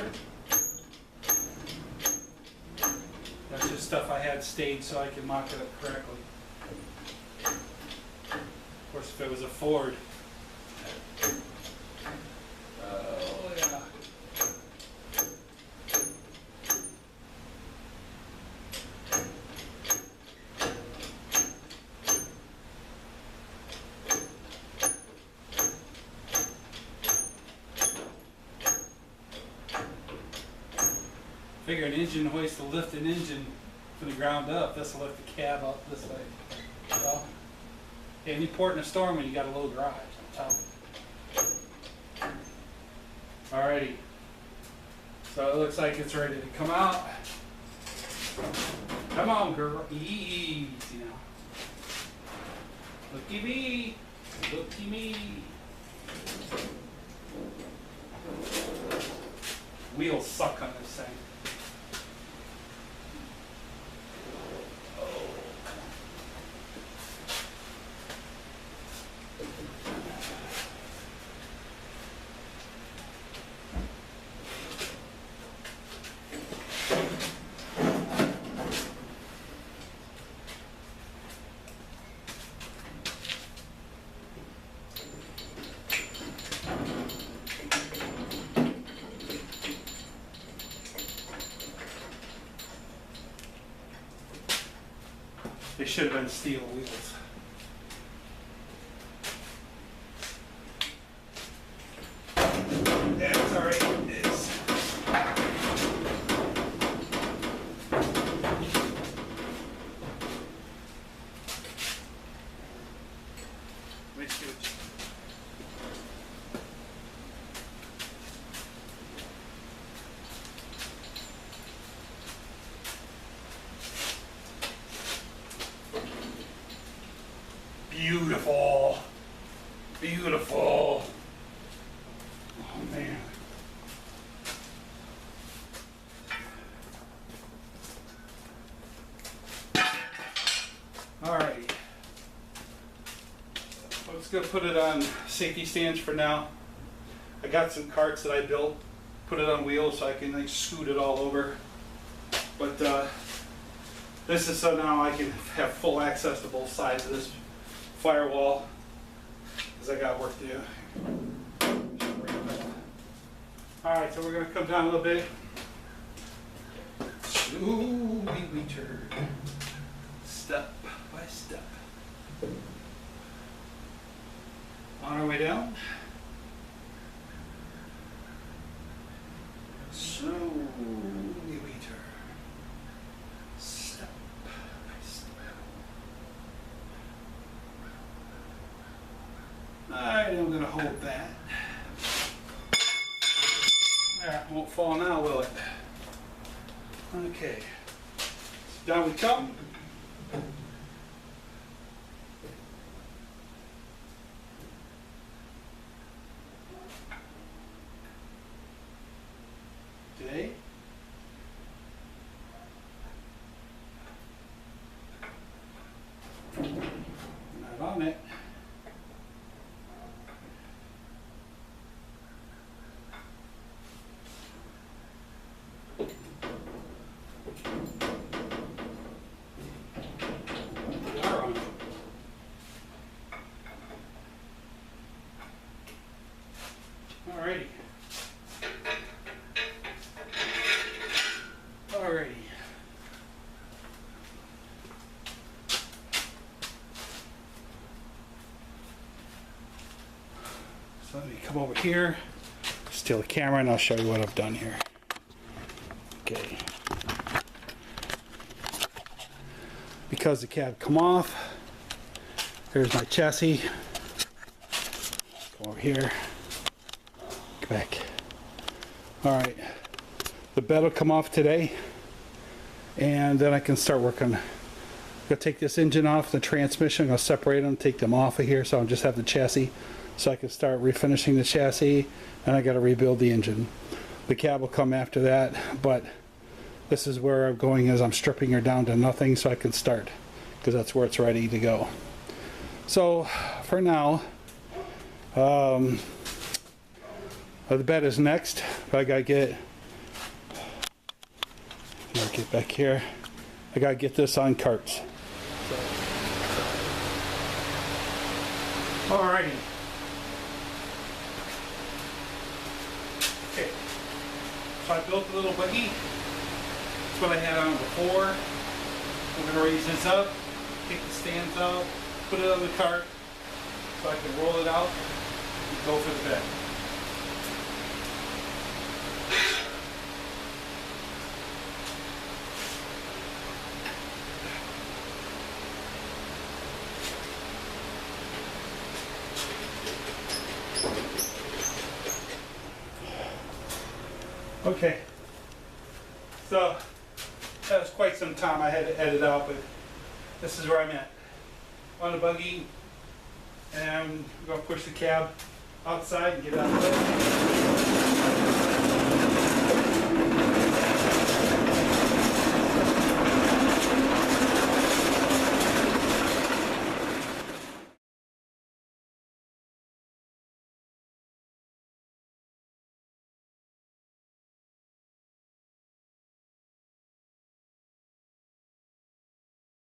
compressor. That's just stuff I had staged so I can mock it up correctly. Of course, if it was a Ford. Oh, yeah. Figure an engine hoist to lift an engine from the ground up. This will lift the cab up this way. Well, any port in a storm when you got a low garage, I'm telling you. Alrighty. So it looks like it's ready to come out. Come on, girl. Easy now. Looky me. Looky me. Wheels suck on this thing. They should have been steel wheels. That's all right. It is. Let me see what you... Beautiful. Beautiful. Oh man. Alrighty. I'm just going to put it on safety stands for now. I got some carts that I built, put it on wheels so I can like scoot it all over. But this is so now I can have full access to both sides of this firewall, because I got work to do. Alright, so we're going to come down a little bit. Ooh, we turn. Step by step. On our way down. Slowly we turn. Step by step. Alright, I'm going to hold that. That won't fall now, will it? Okay. Down we come. Today. Not on it. Alrighty. Alrighty. So let me come over here, steal the camera, and I'll show you what I've done here. Okay. Because the cab come off, here's my chassis. Come over here. Get back. All right. The bed will come off today, and then I can start working. I'm gonna take this engine off, the transmission. I'm gonna separate them, take them off of here, so I'll just have the chassis, so I can start refinishing the chassis, and I got to rebuild the engine. The cab will come after that, but this is where I'm going, is I'm stripping her down to nothing so I can start, because that's where it's ready to go. So for now, the bed is next, but I gotta get get back here. I gotta get this on carts. Alrighty. Okay. So I built a little buggy. That's what I had on before. I'm gonna raise this up, take the stands out, put it on the cart so I can roll it out and go for the bed. Okay, so that was quite some time I had to edit out, but this is where I'm at. On the buggy, and I'm going to push the cab outside and get out of the way.